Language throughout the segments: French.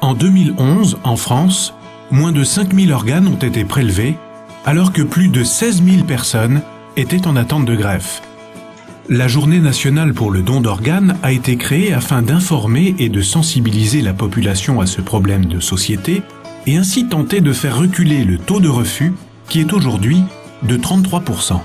En 2011, en France, moins de 5000 organes ont été prélevés, alors que plus de 16 000 personnes étaient en attente de greffe. La Journée nationale pour le don d'organes a été créée afin d'informer et de sensibiliser la population à ce problème de société et ainsi tenter de faire reculer le taux de refus qui est aujourd'hui de 33%.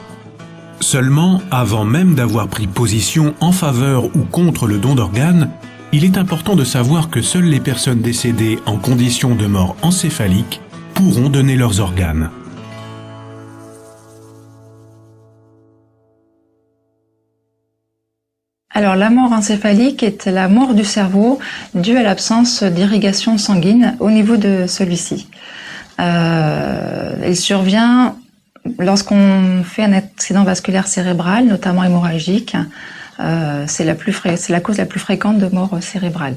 Seulement, avant même d'avoir pris position en faveur ou contre le don d'organes, il est important de savoir que seules les personnes décédées en condition de mort encéphalique pourront donner leurs organes. Alors, la mort encéphalique est la mort du cerveau due à l'absence d'irrigation sanguine au niveau de celui-ci. Il survient lorsqu'on fait un accident vasculaire cérébral, notamment hémorragique. C'est la cause la plus fréquente de mort cérébrale.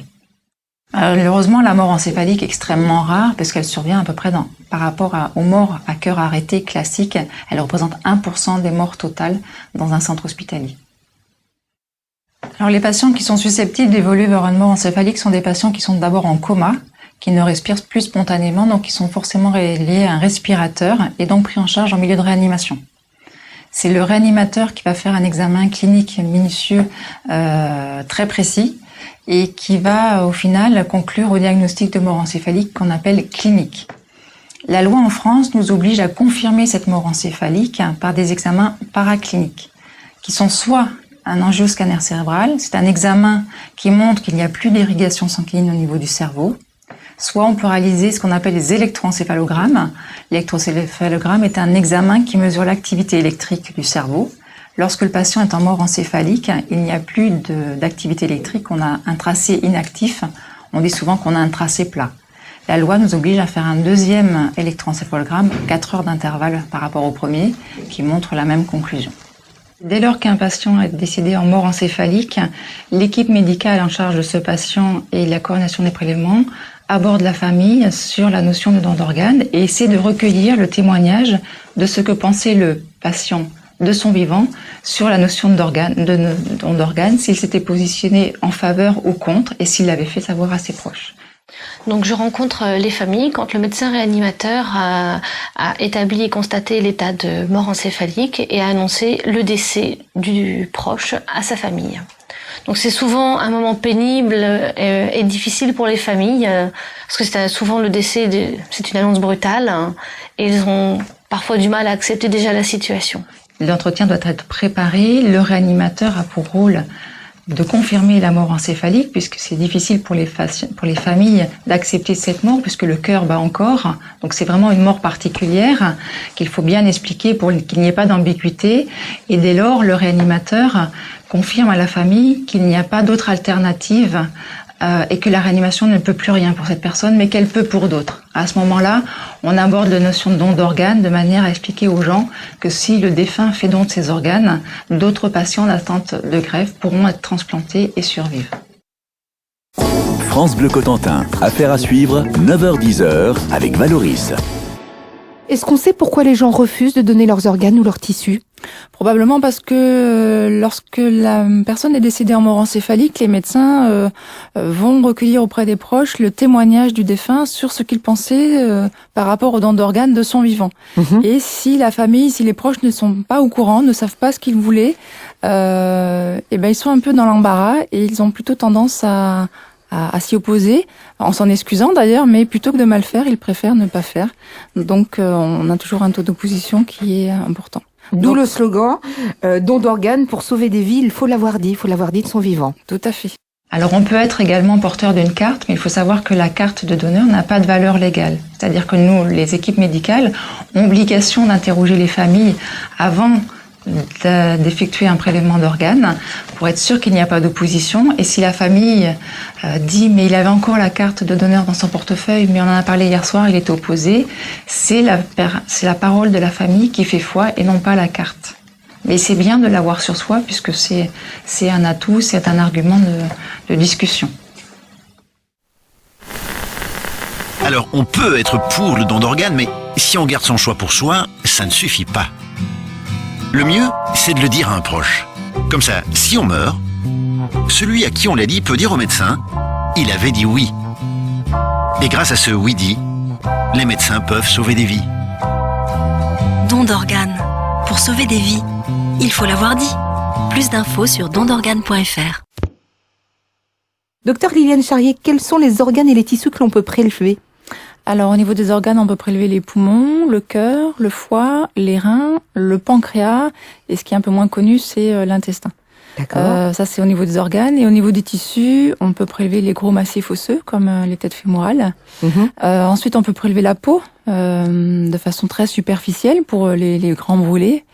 Malheureusement, la mort encéphalique est extrêmement rare parce qu'elle survient à peu près par rapport aux morts à cœur arrêté classiques. Elle représente 1% des morts totales dans un centre hospitalier. Alors, les patients qui sont susceptibles d'évoluer vers une mort encéphalique sont des patients qui sont d'abord en coma, qui ne respirent plus spontanément, donc qui sont forcément liés à un respirateur et donc pris en charge en milieu de réanimation. C'est le réanimateur qui va faire un examen clinique minutieux très précis et qui va au final conclure au diagnostic de mort encéphalique qu'on appelle clinique. La loi en France nous oblige à confirmer cette mort encéphalique par des examens paracliniques qui sont soit un angioscanner cérébral, c'est un examen qui montre qu'il n'y a plus d'irrigation sanguine au niveau du cerveau. Soit on peut réaliser ce qu'on appelle les électroencéphalogrammes. L'électroencéphalogramme est un examen qui mesure l'activité électrique du cerveau. Lorsque le patient est en mort encéphalique, il n'y a plus d'activité électrique, on a un tracé inactif. On dit souvent qu'on a un tracé plat. La loi nous oblige à faire un deuxième électroencéphalogramme, 4 heures d'intervalle par rapport au premier, qui montre la même conclusion. Dès lors qu'un patient est décédé en mort encéphalique, l'équipe médicale en charge de ce patient et la coordination des prélèvements aborde la famille sur la notion de don d'organes et essaie de recueillir le témoignage de ce que pensait le patient de son vivant sur la notion de don d'organes, s'il s'était positionné en faveur ou contre et s'il l'avait fait savoir à ses proches. Donc je rencontre les familles quand le médecin réanimateur a établi et constaté l'état de mort encéphalique et a annoncé le décès du proche à sa famille. Donc c'est souvent un moment pénible et difficile pour les familles parce que c'est souvent le décès, c'est une annonce brutale et ils ont parfois du mal à accepter déjà la situation. L'entretien doit être préparé, le réanimateur a pour rôle de confirmer la mort encéphalique, puisque c'est difficile pour les familles d'accepter cette mort, puisque le cœur bat encore. Donc c'est vraiment une mort particulière qu'il faut bien expliquer pour qu'il n'y ait pas d'ambiguïté. Et dès lors, le réanimateur confirme à la famille qu'il n'y a pas d'autre alternative et que la réanimation ne peut plus rien pour cette personne, mais qu'elle peut pour d'autres. À ce moment-là, on aborde la notion de don d'organes de manière à expliquer aux gens que si le défunt fait don de ses organes, d'autres patients en attente de greffe pourront être transplantés et survivre. France Bleu Cotentin, affaire à suivre, 9h-10h avec Valoris. Est-ce qu'on sait pourquoi les gens refusent de donner leurs organes ou leurs tissus ? Probablement parce que lorsque la personne est décédée en mort encéphalique, les médecins vont recueillir auprès des proches le témoignage du défunt sur ce qu'il pensait par rapport au don d'organes de son vivant. Et si la famille, si les proches ne sont pas au courant, ne savent pas ce qu'ils voulaient, ils sont un peu dans l'embarras et ils ont plutôt tendance à s'y opposer, en s'en excusant d'ailleurs, mais plutôt que de mal faire, ils préfèrent ne pas faire. Donc on a toujours un taux d'opposition qui est important. D'où le slogan don d'organes pour sauver des vies, il faut l'avoir dit de son vivant. Tout à fait. Alors on peut être également porteur d'une carte, mais il faut savoir que la carte de donneur n'a pas de valeur légale. C'est-à-dire que nous, les équipes médicales, ont obligation d'interroger les familles avant d'effectuer un prélèvement d'organes pour être sûr qu'il n'y a pas d'opposition. Et si la famille dit mais il avait encore la carte de donneur dans son portefeuille, mais on en a parlé hier soir, il était opposé, c'est la parole de la famille qui fait foi et non pas la carte. Mais c'est bien de l'avoir sur soi puisque c'est un atout, c'est un argument de discussion. Alors on peut être pour le don d'organes, mais si on garde son choix pour soi, ça ne suffit pas. Le mieux, c'est de le dire à un proche. Comme ça, si on meurt, celui à qui on l'a dit peut dire au médecin « il avait dit oui ». Et grâce à ce oui-dit, les médecins peuvent sauver des vies. Don d'organes. Pour sauver des vies, il faut l'avoir dit. Plus d'infos sur dondorganes.fr. Docteur Liliane Charrier, quels sont les organes et les tissus que l'on peut prélever? Alors au niveau des organes, on peut prélever les poumons, le cœur, le foie, les reins, le pancréas, et ce qui est un peu moins connu, c'est l'intestin. D'accord. Ça, c'est au niveau des organes. Et au niveau des tissus, on peut prélever les gros massifs osseux, comme les têtes fémorales. Ensuite, on peut prélever la peau de façon très superficielle pour les grands brûlés.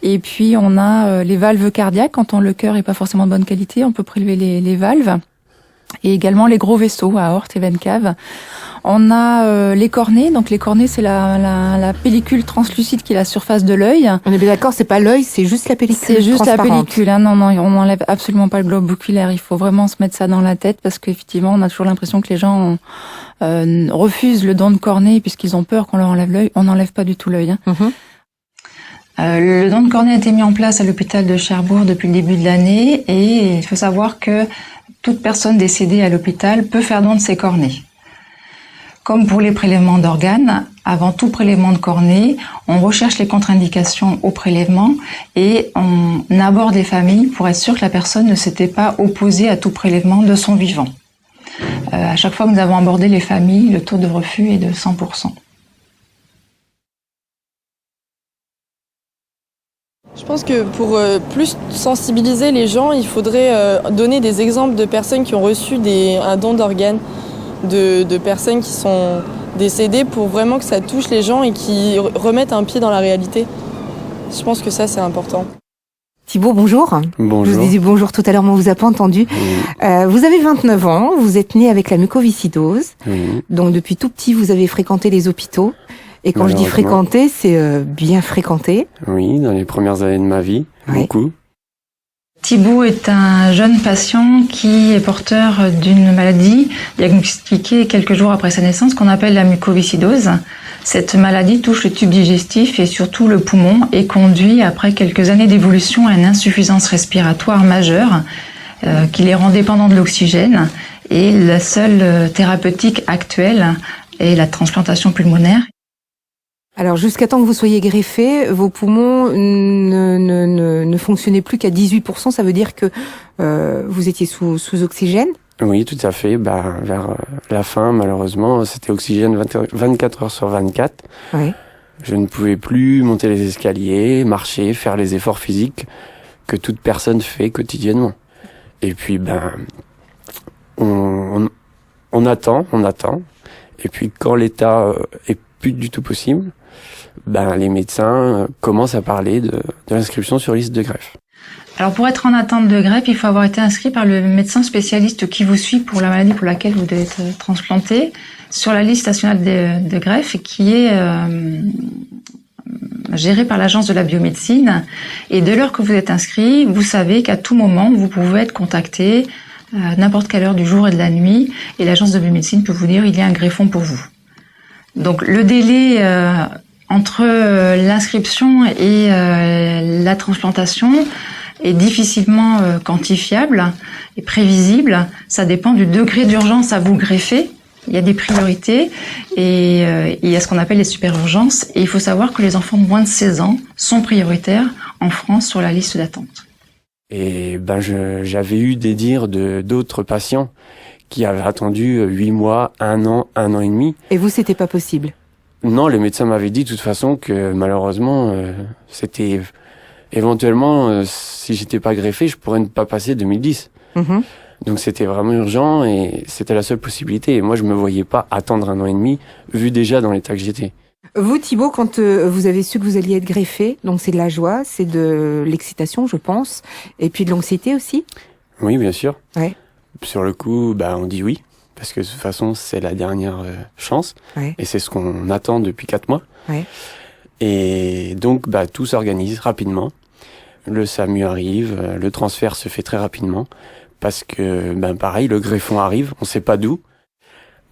Et puis, on a les valves cardiaques. Quand le cœur est pas forcément de bonne qualité, on peut prélever les valves. Et également les gros vaisseaux, aorte et veine cave. On a les cornées. Donc les cornées, c'est la pellicule translucide qui est la surface de l'œil. On est bien d'accord, c'est pas l'œil, c'est juste la pellicule. C'est juste la transparente. pellicule. Hein. Non, on n'enlève absolument pas le globe oculaire. Il faut vraiment se mettre ça dans la tête parce qu'effectivement, on a toujours l'impression que les gens refusent le don de cornée puisqu'ils ont peur qu'on leur enlève l'œil. On n'enlève pas du tout l'œil. Hein. Le don de cornée a été mis en place à l'hôpital de Cherbourg depuis le début de l'année et il faut savoir que toute personne décédée à l'hôpital peut faire don de ses cornées. Comme pour les prélèvements d'organes, avant tout prélèvement de cornée, on recherche les contre-indications au prélèvement et on aborde les familles pour être sûr que la personne ne s'était pas opposée à tout prélèvement de son vivant. À chaque fois que nous avons abordé les familles, le taux de refus est de 100%. Je pense que pour plus sensibiliser les gens, il faudrait donner des exemples de personnes qui ont reçu un don d'organes, de personnes qui sont décédées pour vraiment que ça touche les gens et qui remettent un pied dans la réalité. Je pense que ça, c'est important. Thibaut, bonjour. Bonjour. Je vous disais bonjour tout à l'heure, mais on vous a pas entendu. Oui. Vous avez 29 ans, vous êtes né avec la mucoviscidose. Oui. Donc depuis tout petit, vous avez fréquenté les hôpitaux. Et quand je dis fréquenter, c'est bien fréquenter. Oui, dans les premières années de ma vie, beaucoup. Thibaut est un jeune patient qui est porteur d'une maladie diagnostiquée quelques jours après sa naissance qu'on appelle la mucoviscidose. Cette maladie touche le tube digestif et surtout le poumon et conduit, après quelques années d'évolution, à une insuffisance respiratoire majeure qui les rend dépendants de l'oxygène. Et la seule thérapeutique actuelle est la transplantation pulmonaire. Alors jusqu'à temps que vous soyez greffé, vos poumons ne fonctionnaient plus qu'à 18%. Ça veut dire que vous étiez sous oxygène? Oui, tout à fait. Vers la fin, malheureusement, c'était oxygène 24 heures sur 24. Oui. Je ne pouvais plus monter les escaliers, marcher, faire les efforts physiques que toute personne fait quotidiennement. Et puis, on attend. Et puis, quand l'état est plus du tout possible, les médecins commencent à parler de l'inscription sur liste de greffe. Alors pour être en attente de greffe, il faut avoir été inscrit par le médecin spécialiste qui vous suit pour la maladie pour laquelle vous devez être transplanté sur la liste nationale de greffe qui est gérée par l'Agence de la biomédecine. Et dès lors que vous êtes inscrit, vous savez qu'à tout moment, vous pouvez être contacté à n'importe quelle heure du jour et de la nuit et l'Agence de biomédecine peut vous dire il y a un greffon pour vous. Donc le délai entre l'inscription et la transplantation est difficilement quantifiable et prévisible. Ça dépend du degré d'urgence à vous greffer. Il y a des priorités et il y a ce qu'on appelle les super-urgences. Et il faut savoir que les enfants de moins de 16 ans sont prioritaires en France sur la liste d'attente. Et j'avais eu des dires d'autres patients qui avaient attendu 8 mois, 1 an et demi. Et vous, c'était pas possible? Non, les médecins m'avaient dit de toute façon que malheureusement, c'était éventuellement, si j'étais pas greffé, je pourrais ne pas passer 2010. Donc c'était vraiment urgent et c'était la seule possibilité. Et moi, je me voyais pas attendre 1 an et demi, vu déjà dans l'état que j'étais. Vous, Thibaut, quand vous avez su que vous alliez être greffé, donc c'est de la joie, c'est de l'excitation, je pense, et puis de l'anxiété aussi? Oui, bien sûr. Ouais. Sur le coup, on dit oui, parce que de toute façon, c'est la dernière chance, et c'est ce qu'on attend depuis 4 mois. Ouais. Et donc, tout s'organise rapidement. Le SAMU arrive, le transfert se fait très rapidement, parce que, pareil, le greffon arrive, on sait pas d'où.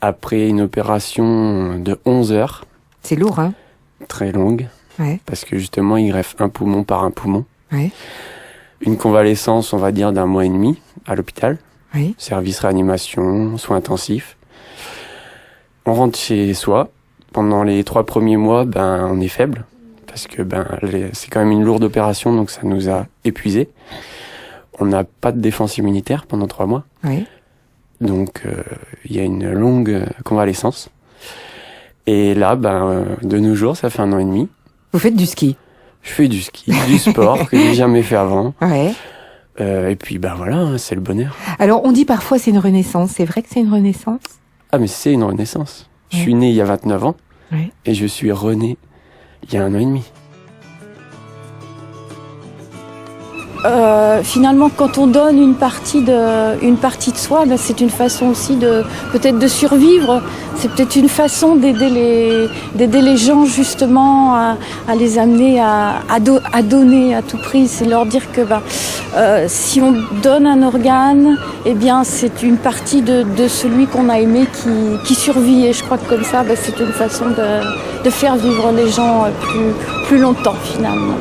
Après une opération de 11 heures. C'est lourd, hein? Très longue. Ouais. Parce que justement, il greffe un poumon par un poumon. Ouais. Une convalescence, on va dire, d'1 mois et demi à l'hôpital. Oui. Service réanimation, soins intensifs. On rentre chez soi. Pendant les 3 premiers mois, on est faible. Parce que c'est quand même une lourde opération, donc ça nous a épuisés. On n'a pas de défense immunitaire pendant 3 mois. Oui. Donc il y a une longue convalescence. Et là, de nos jours, ça fait 1 an et demi. Vous faites du ski? Je fais du ski, du sport que j'ai jamais fait avant. Ouais. Et puis voilà, c'est le bonheur. Alors on dit parfois c'est une renaissance. C'est vrai que c'est une renaissance? Ah mais c'est une renaissance. Je suis né il y a 29 ans et je suis rené il y a 1 an et demi. Finalement, quand on donne une partie de soi, c'est une façon aussi peut-être de survivre. C'est peut-être une façon d'aider les gens justement à les amener à donner à tout prix. C'est leur dire que si on donne un organe, eh bien c'est une partie de celui qu'on a aimé qui survit. Et je crois que comme ça, c'est une façon de faire vivre les gens plus longtemps finalement.